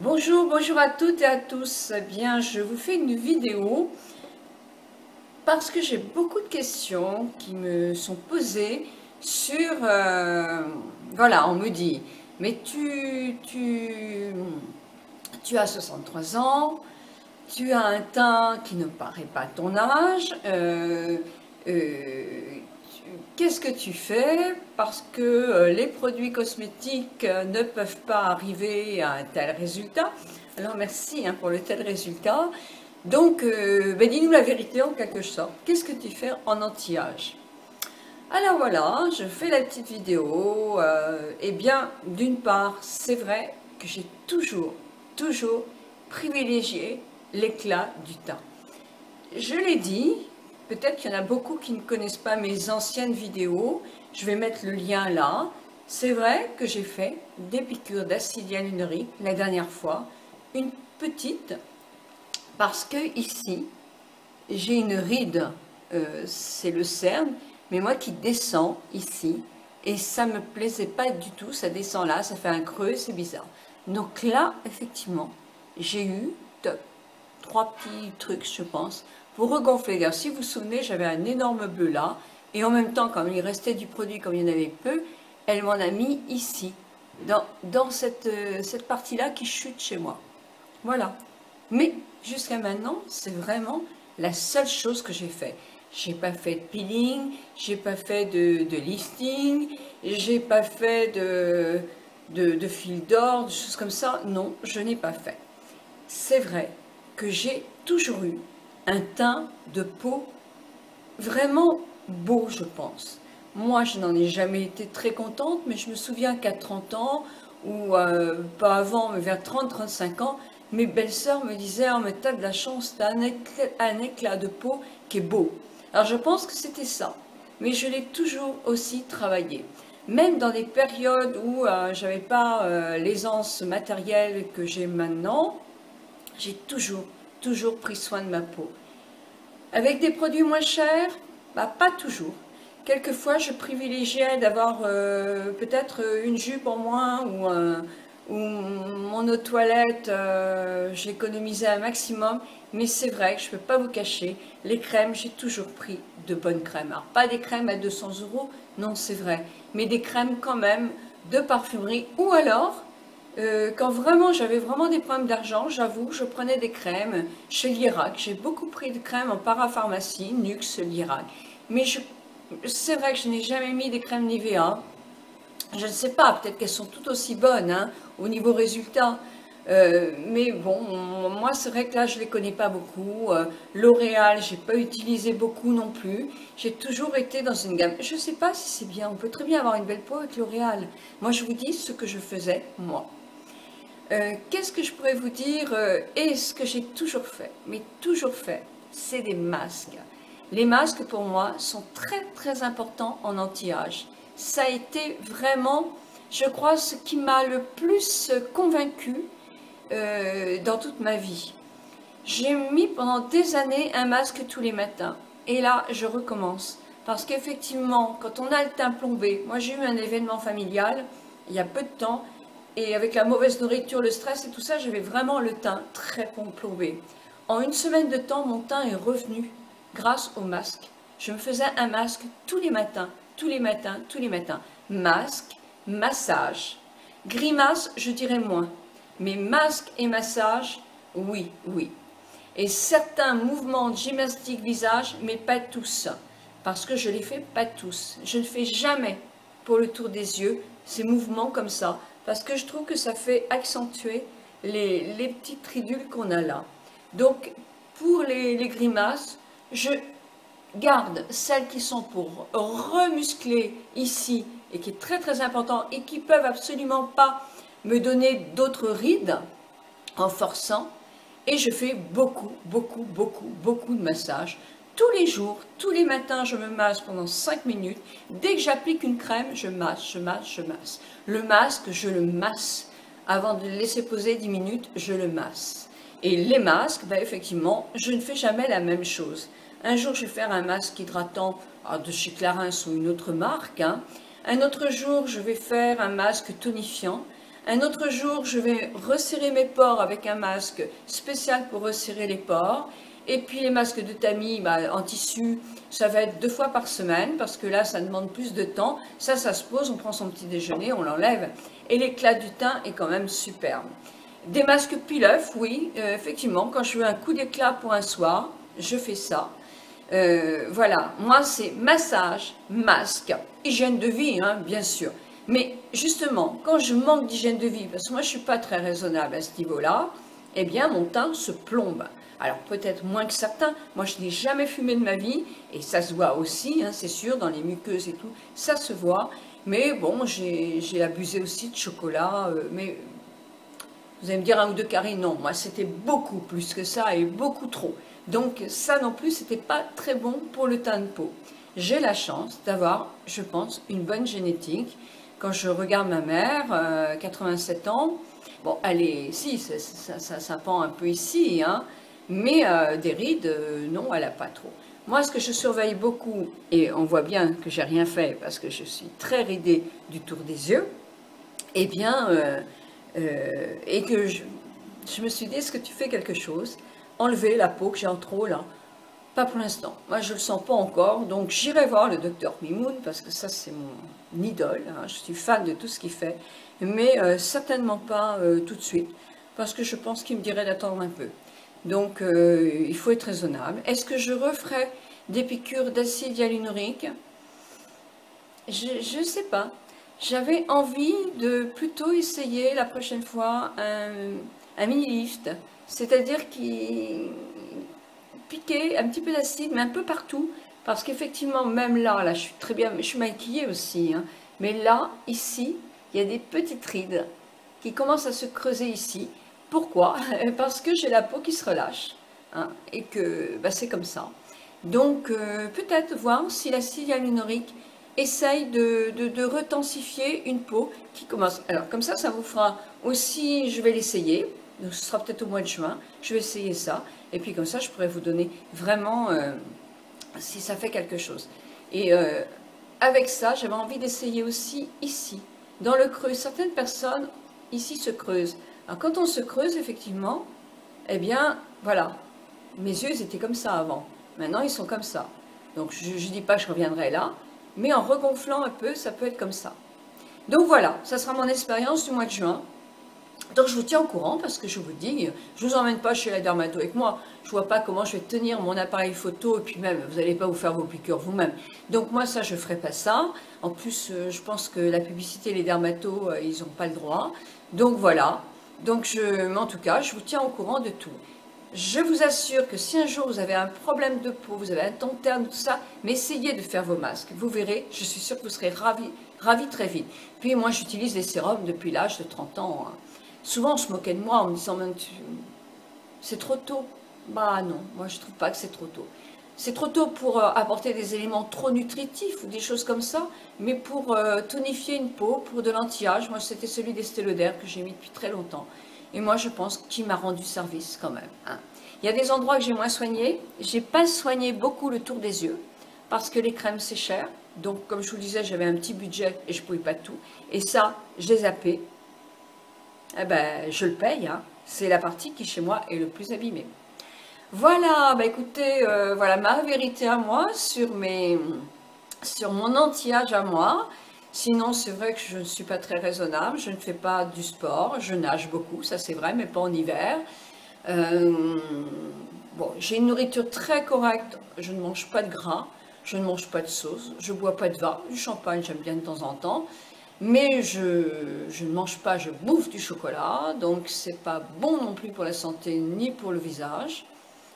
Bonjour, bonjour à toutes et à tous. Eh bien, je vous fais une vidéo parce que j'ai beaucoup de questions qui me sont posées sur... voilà, on me dit, mais tu as 63 ans, tu as un teint qui ne paraît pas ton âge, qu'est-ce que tu fais? Parce que les produits cosmétiques ne peuvent pas arriver à un tel résultat. Alors merci pour le tel résultat. Donc, dis-nous la vérité en quelque sorte. Qu'est-ce que tu fais en anti-âge? Alors voilà, je fais la petite vidéo. Eh bien, d'une part, c'est vrai que j'ai toujours privilégié l'éclat du teint. Je l'ai dit, peut-être qu'il y en a beaucoup qui ne connaissent pas mes anciennes vidéos. Je vais mettre le lien là. C'est vrai que j'ai fait des piqûres d'acide hyaluronique la dernière fois, une petite, parce que ici, j'ai une ride, c'est le cerne, mais moi qui descend ici, et ça me plaisait pas du tout, ça descend là, ça fait un creux, c'est bizarre. Donc là, effectivement, j'ai eu trois petits trucs, je pense, pour regonfler. Alors, si vous vous souvenez, j'avais un énorme bleu là, et en même temps, comme il restait du produit, comme il y en avait peu, elle m'en a mis ici, dans cette partie-là qui chute chez moi. Voilà. Mais jusqu'à maintenant, c'est vraiment la seule chose que j'ai fait. J'ai pas fait de peeling, j'ai pas fait de lifting, j'ai pas fait de fil d'or, de choses comme ça. Non, je n'ai pas fait. C'est vrai que j'ai toujours eu un teint de peau vraiment beau, je pense. Moi, je n'en ai jamais été très contente, mais je me souviens qu'à 30 ans, ou pas avant, mais vers 30-35 ans, mes belles-sœurs me disaient « Oh, mais t'as de la chance, t'as un éclat de peau qui est beau. » Alors, je pense que c'était ça, mais je l'ai toujours aussi travaillé. Même dans des périodes où j'avais pas l'aisance matérielle que j'ai maintenant, j'ai toujours pris soin de ma peau. Avec des produits moins chers, pas toujours. Quelquefois, je privilégiais d'avoir peut-être une jupe en moins ou mon eau de toilette, j'économisais un maximum. Mais c'est vrai que je ne peux pas vous cacher, les crèmes, j'ai toujours pris de bonnes crèmes. Alors, pas des crèmes à 200 €, non, c'est vrai, mais des crèmes quand même de parfumerie. Ou alors, quand vraiment j'avais vraiment des problèmes d'argent, j'avoue, je prenais des crèmes chez Lirac. J'ai beaucoup pris de crèmes en parapharmacie, Nux, Lirac. Mais c'est vrai que je n'ai jamais mis des crèmes Nivea. Je ne sais pas, peut-être qu'elles sont toutes aussi bonnes au niveau résultat. Mais bon, moi c'est vrai que là je ne les connais pas beaucoup. L'Oréal, j'ai pas utilisé beaucoup non plus. J'ai toujours été dans une gamme. Je ne sais pas si c'est bien, on peut très bien avoir une belle peau avec L'Oréal. Moi je vous dis ce que je faisais, moi. Qu'est-ce que je pourrais vous dire et ce que j'ai toujours fait, mais toujours fait, c'est des masques. Les masques pour moi sont très importants en anti-âge. Ça a été vraiment, je crois, ce qui m'a le plus convaincue dans toute ma vie. J'ai mis pendant des années un masque tous les matins. Et là, je recommence. Parce qu'effectivement, quand on a le teint plombé, moi j'ai eu un événement familial il y a peu de temps, et avec la mauvaise nourriture, le stress et tout ça, j'avais vraiment le teint très plombé. En une semaine de temps, mon teint est revenu grâce au masque. Je me faisais un masque tous les matins, tous les matins, tous les matins. Masque, massage. Grimace, je dirais moins. Mais masque et massage, oui, oui. Et certains mouvements de gymnastique visage, mais pas tous. Parce que je les fais pas tous. Je ne fais jamais pour le tour des yeux ces mouvements comme ça. Parce que je trouve que ça fait accentuer les petites ridules qu'on a là. Donc, pour les grimaces, je garde celles qui sont pour remuscler ici et qui est très important et qui peuvent absolument pas me donner d'autres rides en forçant. Et je fais beaucoup de massages. Tous les jours, tous les matins, je me masse pendant 5 minutes. Dès que j'applique une crème, je masse. Le masque, je le masse. Avant de le laisser poser 10 minutes, je le masse. Et les masques, effectivement, je ne fais jamais la même chose. Un jour, je vais faire un masque hydratant de chez Clarins ou une autre marque. Un autre jour, je vais faire un masque tonifiant. Un autre jour, je vais resserrer mes pores avec un masque spécial pour resserrer les pores. Et puis les masques de tamis en tissu, ça va être 2 fois par semaine parce que là, ça demande plus de temps. Ça se pose, on prend son petit déjeuner, on l'enlève. Et l'éclat du teint est quand même superbe. Des masques peel-off, oui, effectivement, quand je veux un coup d'éclat pour un soir, je fais ça. Voilà, moi c'est massage, masque, hygiène de vie, hein, bien sûr. Mais justement, quand je manque d'hygiène de vie, parce que moi je ne suis pas très raisonnable à ce niveau-là, eh bien mon teint se plombe. Alors peut-être moins que certains, moi je n'ai jamais fumé de ma vie, et ça se voit aussi, hein, c'est sûr, dans les muqueuses et tout, ça se voit. Mais bon, j'ai abusé aussi de chocolat, mais vous allez me dire 1 ou 2 carrés, non, moi c'était beaucoup plus que ça et beaucoup trop. Donc ça non plus, c'était pas très bon pour le teint de peau. J'ai la chance d'avoir, je pense, une bonne génétique. Quand je regarde ma mère, 87 ans, bon, elle est, si, ça pend un peu ici, hein, mais des rides, non, elle n'a pas trop. Moi, ce que je surveille beaucoup, et on voit bien que j'ai rien fait parce que je suis très ridée du tour des yeux, eh bien, et que je me suis dit, est-ce que tu fais quelque chose? Enlever la peau que j'ai en trop là. Pas pour l'instant. Moi, je ne le sens pas encore. Donc, j'irai voir le docteur Mimoun parce que ça, c'est mon idole. Hein. Je suis fan de tout ce qu'il fait. Mais certainement pas tout de suite. Parce que je pense qu'il me dirait d'attendre un peu. Donc, il faut être raisonnable. Est-ce que je referai des piqûres d'acide hyaluronique? Je ne sais pas. J'avais envie de plutôt essayer la prochaine fois un mini-lift. C'est-à-dire qu'il piquer un petit peu d'acide, mais un peu partout, parce qu'effectivement, même là, je suis très bien, je suis maquillée aussi, hein, mais là, ici, il y a des petites rides qui commencent à se creuser ici. Pourquoi? Parce que j'ai la peau qui se relâche, hein, et que c'est comme ça. Donc, peut-être voir si l'acide hyaluronique essaye de retensifier une peau qui commence. Alors, comme ça vous fera aussi, je vais l'essayer, donc ce sera peut-être au mois de juin, je vais essayer ça, et puis comme ça, je pourrais vous donner vraiment si ça fait quelque chose. Et avec ça, j'avais envie d'essayer aussi ici, dans le creux. Certaines personnes, ici, se creusent. Alors, quand on se creuse, effectivement, eh bien, voilà, mes yeux, ils étaient comme ça avant. Maintenant, ils sont comme ça. Donc, je ne dis pas que je reviendrai là, mais en regonflant un peu, ça peut être comme ça. Donc voilà, ça sera mon expérience du mois de juin. Donc je vous tiens au courant parce que je vous dis, je ne vous emmène pas chez la dermato avec moi. Je ne vois pas comment je vais tenir mon appareil photo et puis même, vous n'allez pas vous faire vos piqûres vous-même. Donc moi ça, je ne ferai pas ça. En plus, je pense que la publicité, les dermatos, ils n'ont pas le droit. Donc voilà. Donc mais en tout cas, je vous tiens au courant de tout. Je vous assure que si un jour vous avez un problème de peau, vous avez un ton terne, tout ça, mais essayez de faire vos masques. Vous verrez, je suis sûre que vous serez ravis très vite. Puis moi, j'utilise les sérums depuis l'âge de 30 ans. Hein. Souvent, on se moquait de moi en me disant, c'est trop tôt. Bah non, moi je ne trouve pas que c'est trop tôt. C'est trop tôt pour apporter des éléments trop nutritifs ou des choses comme ça, mais pour tonifier une peau, pour de l'anti-âge. Moi, c'était celui d'Estée Lauder que j'ai mis depuis très longtemps. Et moi, je pense qu'il m'a rendu service quand même. Hein. Il y a des endroits que j'ai moins soignés. Je n'ai pas soigné beaucoup le tour des yeux, parce que les crèmes, c'est cher. Donc, comme je vous le disais, j'avais un petit budget et je ne pouvais pas tout. Et ça, j'ai zappé. Eh ben, je le paye. Hein. C'est la partie qui, chez moi, est le plus abîmée. Voilà, bah écoutez, voilà ma vérité à moi sur mon anti-âge à moi. Sinon, c'est vrai que je ne suis pas très raisonnable, je ne fais pas du sport, je nage beaucoup, ça c'est vrai, mais pas en hiver. Bon, j'ai une nourriture très correcte, je ne mange pas de gras, je ne mange pas de sauce, je ne bois pas de vin, du champagne j'aime bien de temps en temps, mais je ne mange pas, je bouffe du chocolat, donc c'est pas bon non plus pour la santé ni pour le visage,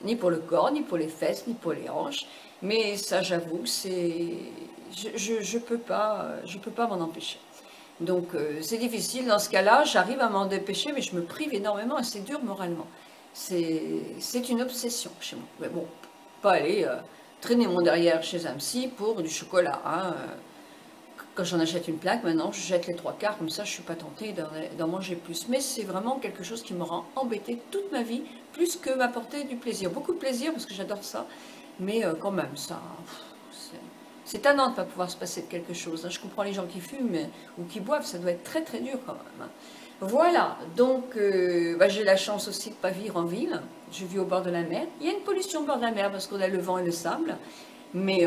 ni pour le corps, ni pour les fesses, ni pour les hanches, mais ça j'avoue, je peux pas m'en empêcher. Donc c'est difficile, dans ce cas-là, j'arrive à m'en dépêcher, mais je me prive énormément et c'est dur moralement. C'est une obsession chez moi. Mais bon, pas aller traîner mon derrière chez un psy pour du chocolat. Hein. Quand j'en achète une plaque, maintenant, je jette les 3/4, comme ça je ne suis pas tentée d'en manger plus. Mais c'est vraiment quelque chose qui me rend embêtée toute ma vie, plus que m'apporter du plaisir. Beaucoup de plaisir, parce que j'adore ça, mais quand même, ça... C'est tannant de ne pas pouvoir se passer de quelque chose. Hein. Je comprends les gens qui fument ou qui boivent, ça doit être très très dur quand même. Hein. Voilà, donc j'ai la chance aussi de ne pas vivre en ville. Je vis au bord de la mer. Il y a une pollution au bord de la mer parce qu'on a le vent et le sable. Mais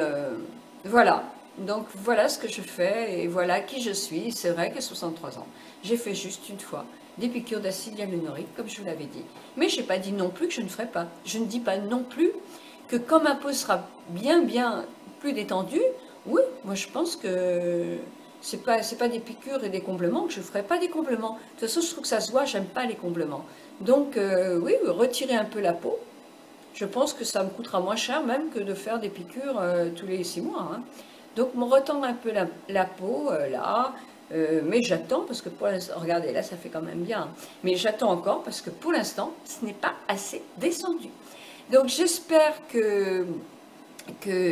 voilà, donc voilà ce que je fais et voilà qui je suis. C'est vrai qu'à 63 ans, j'ai fait juste une fois des piqûres d'acide hyaluronique, comme je vous l'avais dit. Mais je n'ai pas dit non plus que je ne ferai pas. Je ne dis pas non plus que quand ma peau sera bien plus détendue, oui, moi je pense que c'est pas des piqûres et des comblements que je ne ferai pas des comblements. De toute façon, je trouve que ça se voit, j'aime pas les comblements. Donc oui, retirer un peu la peau, je pense que ça me coûtera moins cher même que de faire des piqûres tous les 6 mois. Hein. Donc me retendre un peu la peau là, mais j'attends parce que pour l'instant, regardez là ça fait quand même bien, mais j'attends encore parce que pour l'instant ce n'est pas assez descendu. Donc j'espère que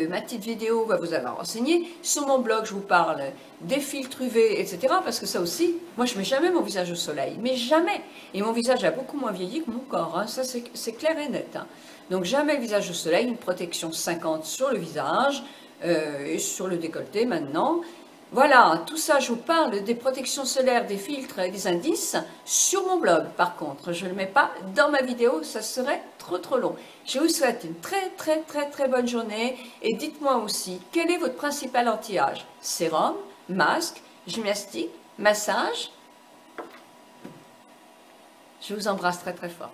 ma petite vidéo va vous avoir renseigné. Sur mon blog, je vous parle des filtres UV, etc. Parce que ça aussi, moi je ne mets jamais mon visage au soleil, mais jamais. Et mon visage a beaucoup moins vieilli que mon corps, hein. Ça c'est clair et net. Hein. Donc jamais le visage au soleil, une protection 50 sur le visage et sur le décolleté maintenant. Voilà, tout ça, je vous parle des protections solaires, des filtres et des indices sur mon blog. Par contre, je ne le mets pas dans ma vidéo, ça serait trop long. Je vous souhaite une très bonne journée et dites-moi aussi, quel est votre principal anti-âge? Sérum, masque, gymnastique, massage? Je vous embrasse très fort.